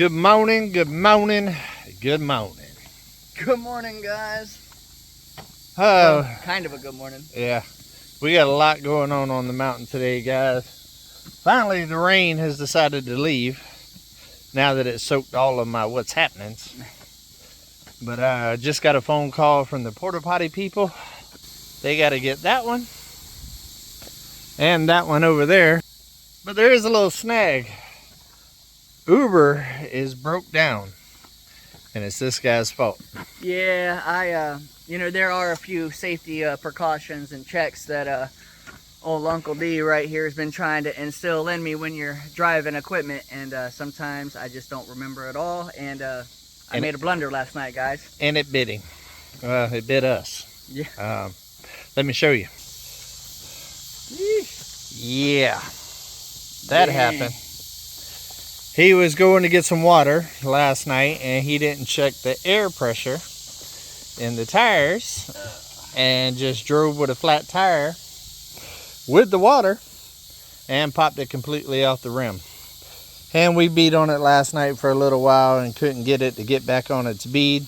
Good morning, good morning, good morning. Good morning, guys. Oh, Well, kind of a good morning. yeah. We got a lot going on the mountain today, guys. Finally, the rain has decided to leave now that it soaked all of my what's happenings. But I just got a phone call from the porta potty people. They got to get that one and that one over there. But there is a little snag. Uber is broke down, and it's this guy's fault. Yeah, there are a few safety precautions and checks that old Uncle D right here has been trying to instill in me when you're driving equipment, and sometimes I just don't remember it all, and I made a blunder last night, guys. And it bit him. Well, it bit us. Yeah. Let me show you. Yeah, that happened. He was going to get some water last night, and he didn't check the air pressure in the tires and just drove with a flat tire with the water and popped it completely off the rim. And we beat on it last night for a little while and couldn't get it to get back on its bead.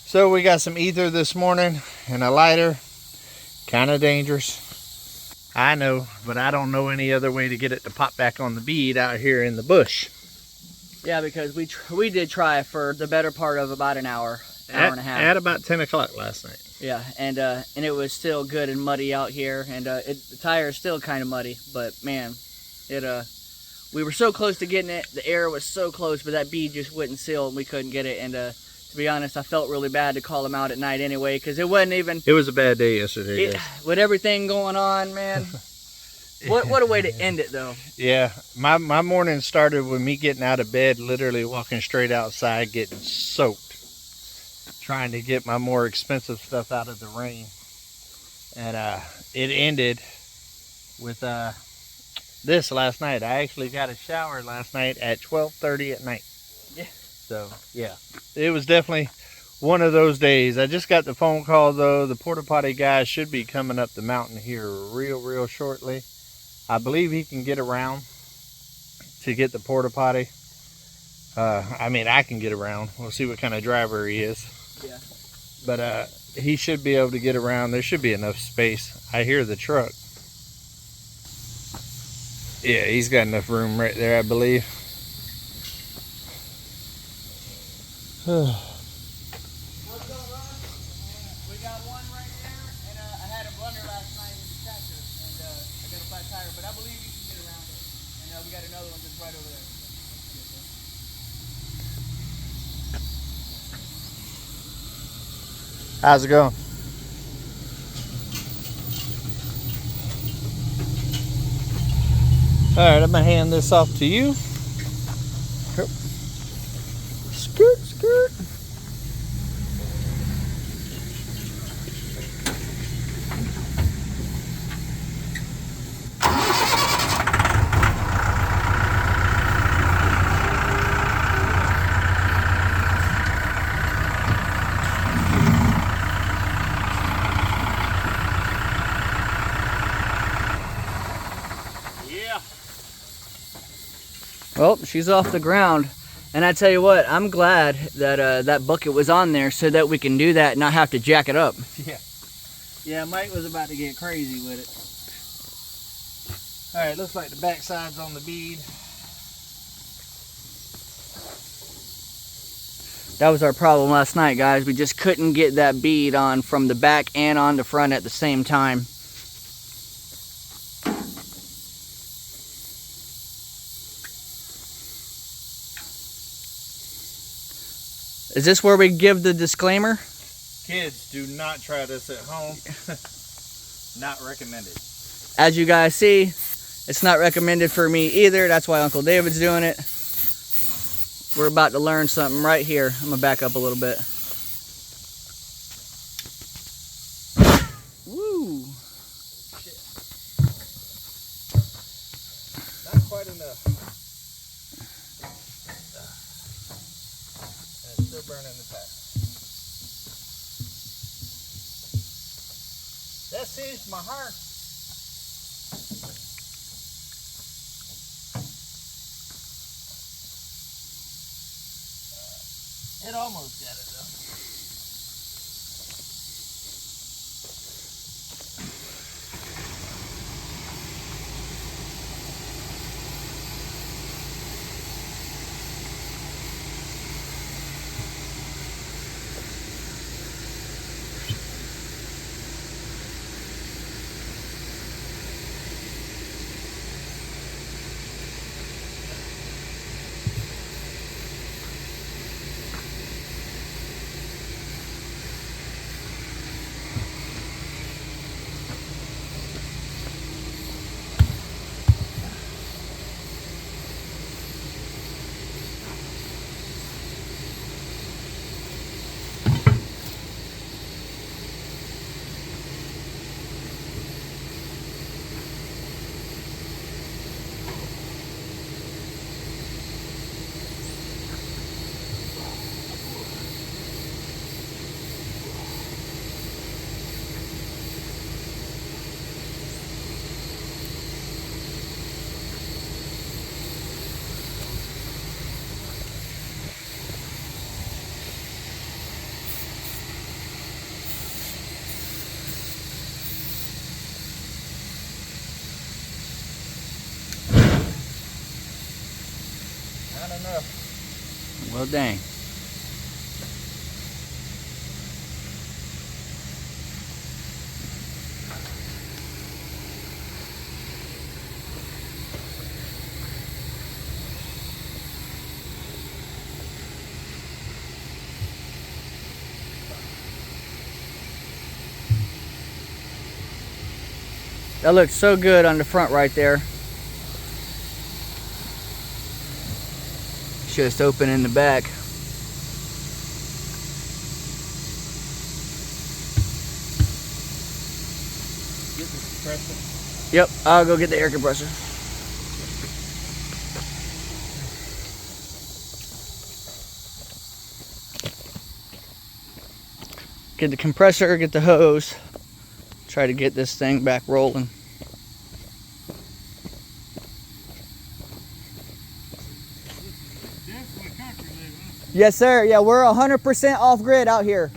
So we got some ether this morning and a lighter. Kind of dangerous, I know, but I don't know any other way to get it to pop back on the bead out here in the bush. Yeah, because we did try for the better part of about an hour and a half. At about 10 o'clock last night. Yeah, and it was still good and muddy out here, and the tire is still kind of muddy, but man, we were so close to getting it. The air was so close, but that bead just wouldn't seal, and we couldn't get it. And to be honest, I felt really bad to call him out at night anyway, because it wasn't even. It was a bad day yesterday. With everything going on, man. What a way to end it, though. Yeah, my morning started with me getting out of bed, literally walking straight outside, getting soaked, trying to get my more expensive stuff out of the rain. And it ended with this last night. I actually got a shower last night at 12:30 at night. Yeah. So, yeah, it was definitely one of those days. I just got the phone call, though. The porta potty guy should be coming up the mountain here real shortly. I believe he can get around to get the porta potty. I mean, I can get around. We'll see what kind of driver he is. Yeah. But he should be able to get around. There should be enough space. I hear the truck. Yeah, he's got enough room right there, I believe. How's it going, Ron? We got one right there, and I had a blunder last night with the tractor, and I got a flat tire, but I believe you can get around it. And we got another one just right over there. How's it going? All right, I'm gonna hand this off to you. Skirt, skirt. Yeah. Well, she's off the ground. And I tell you what, I'm glad that that bucket was on there so that we can do that and not have to jack it up. Yeah. Yeah, Mike was about to get crazy with it. All right, looks like the backside's on the bead. That was our problem last night, guys. We just couldn't get that bead on from the back and on the front at the same time. Is this where we give the disclaimer? Kids, do not try this at home. Not recommended. As you guys see, it's not recommended for me either. That's why Uncle David's doing it. We're about to learn something right here. I'm gonna back up a little bit. Woo! Shit. Not quite enough. It's still burning the tire. This is my heart. It almost got it though. Not enough. Well, dang. That looks so good on the front right there. Just open in the back. Get the compressor. Yep, I'll go get the air compressor. Get the compressor, get the hose. Try to get this thing back rolling. Yes, sir. Yeah, we're 100% off grid out here.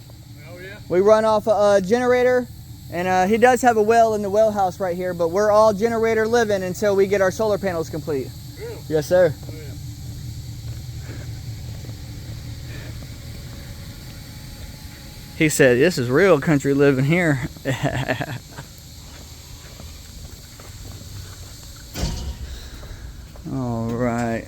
Oh, yeah? We run off a generator, and he does have a well in the well house right here, but we're all generator living until we get our solar panels complete. Really? Yes, sir. Oh, yeah. He said, this is real country living here. All right.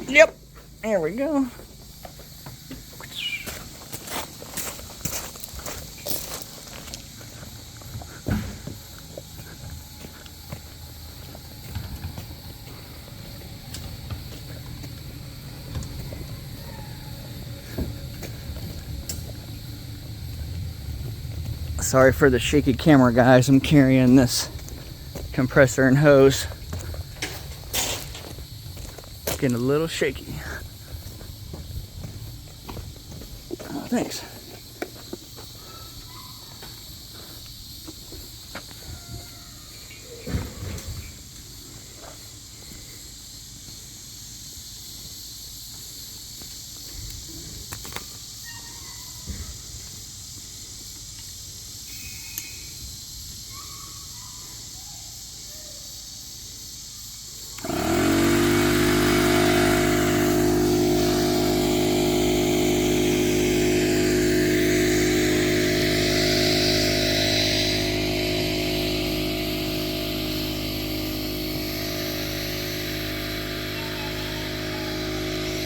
Yep, there we go. Sorry for the shaky camera, guys. I'm carrying this compressor and hose. Getting a little shaky. Oh, thanks.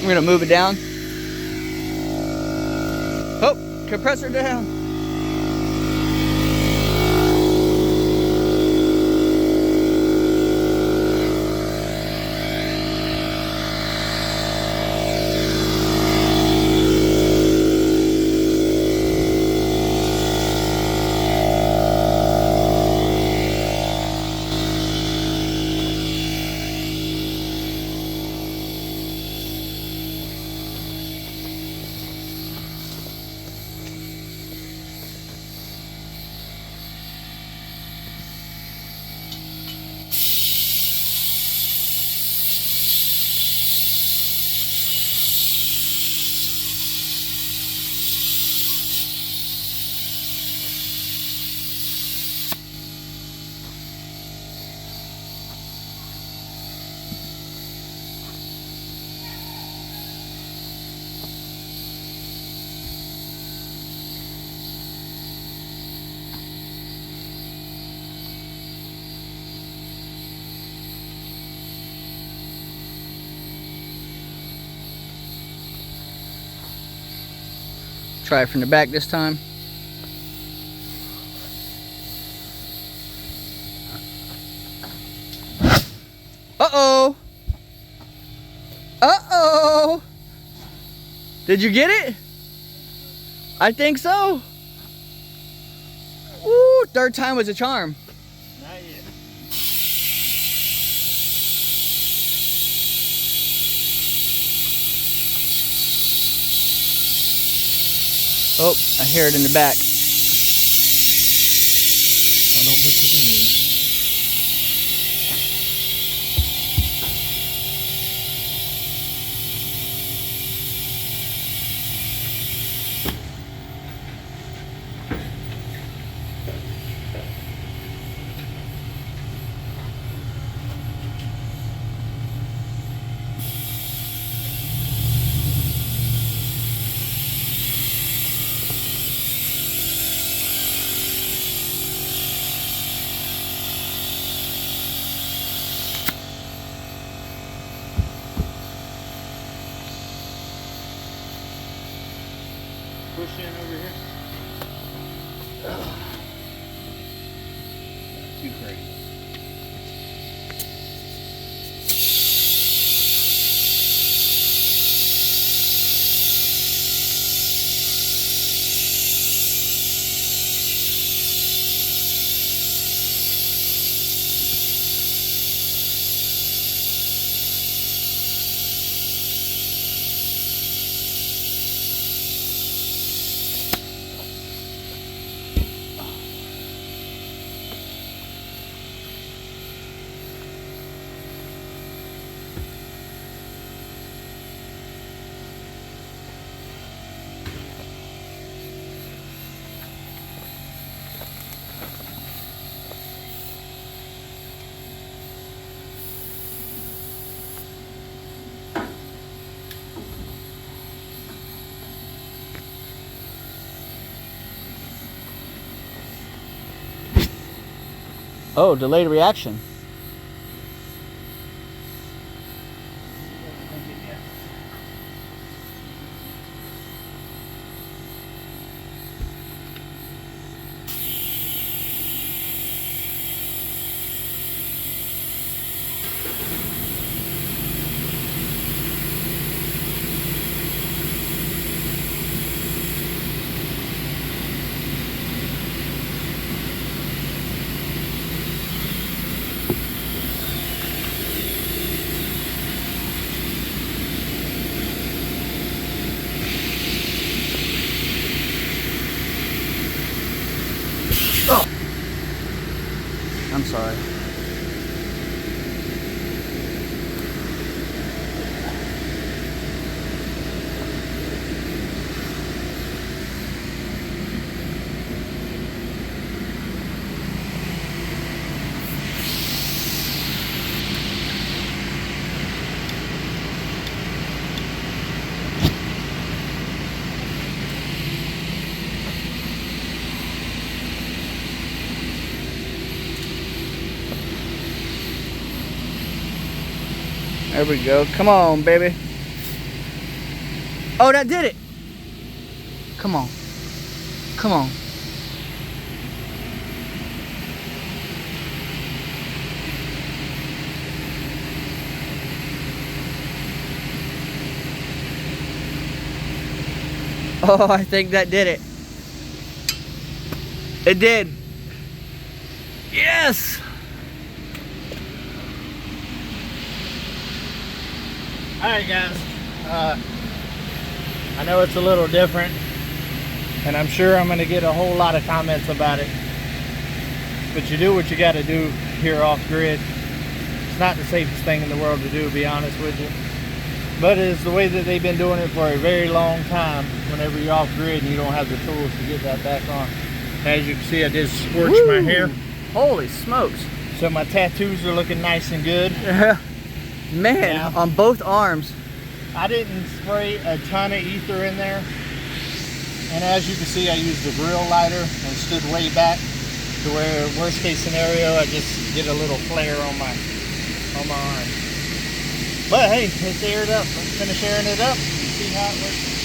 We're gonna move it down. Oh, compressor down. Try it from the back this time. Uh-oh. Uh-oh. Did you get it? I think so. Woo, third time was a charm. Not yet. Oh, I hear it in the back. Oh, don't push it in there. Push in over here. Too crazy. Oh, delayed reaction. Oh! I'm sorry. There we go. Come on, baby. Oh, that did it. Come on. Come on. Oh, I think that did it. It did. Yes. Alright guys, I know it's a little different and I'm sure I'm going to get a whole lot of comments about it, but you do what you got to do here off grid. It's not the safest thing in the world to do, to be honest with you, but it's the way that they've been doing it for a very long time whenever you're off grid and you don't have the tools to get that back on. As you can see, I did scorch my hair. Holy smokes. So my tattoos are looking nice and good. Man, yeah. On both arms. I didn't spray a ton of ether in there, and as you can see, I used a grill lighter and stood way back to where, worst case scenario, I just get a little flare on my arm. But hey, it's aired up. Let's finish airing it up and see how it looks.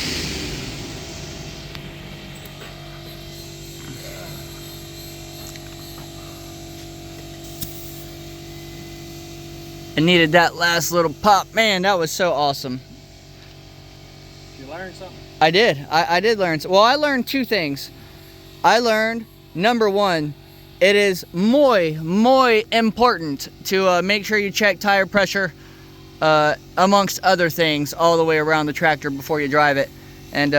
It needed that last little pop. Man, that was so awesome. Did you learn something? I did. I did learn. Well, I learned two things. I learned, number one, it is muy important to make sure you check tire pressure, amongst other things, all the way around the tractor before you drive it. And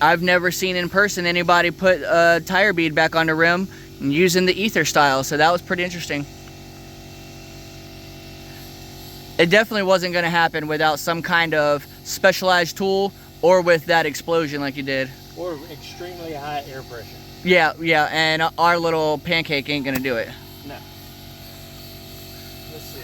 I've never seen in person anybody put a tire bead back on the rim using the ether style, so that was pretty interesting. It definitely wasn't going to happen without some kind of specialized tool or with that explosion like you did. Or extremely high air pressure. Yeah, and our little pancake ain't going to do it. No. Let's see.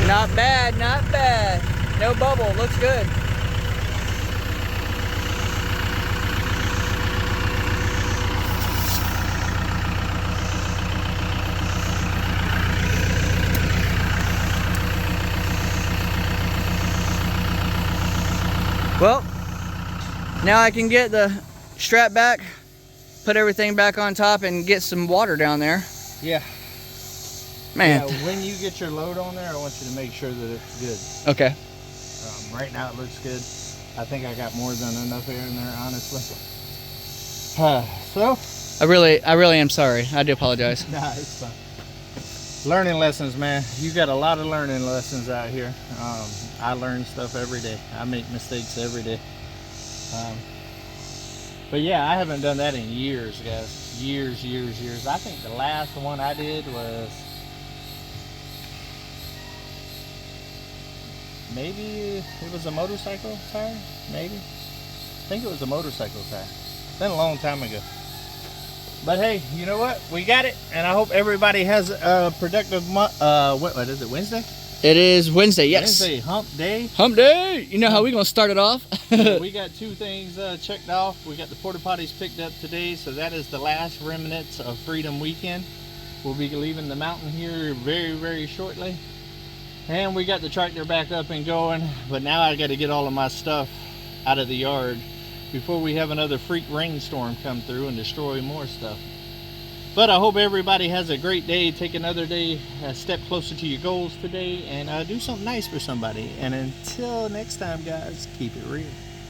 Not bad, not bad. No bubble, looks good. Well, now I can get the strap back, put everything back on top, and get some water down there. Yeah. Man. Yeah, when you get your load on there, I want you to make sure that it's good. Okay. Right now it looks good. I think I got more than enough air in there, honestly. So. I really am sorry. I do apologize. Nah, it's fine. Learning lessons, man. You got a lot of learning lessons out here. I learn stuff every day. I make mistakes every day. But yeah, I haven't done that in years, guys. Years. I think the last one I did was maybe it was a motorcycle tire, maybe. I think it was a motorcycle tire. Been a long time ago. But hey, you know what? We got it, and I hope everybody has a productive month. What is it, Wednesday? It is Wednesday, yes. Wednesday, hump day. Hump day! You know how we gonna start it off? We got two things checked off. We got the porta potties picked up today, so that is the last remnants of Freedom Weekend. We'll be leaving the mountain here very shortly. And we got the tractor back up and going, but now I got to get all of my stuff out of the yard before we have another freak rainstorm come through and destroy more stuff. But I hope everybody has a great day. Take another day, a step closer to your goals today, and do something nice for somebody. And until next time, guys, keep it real.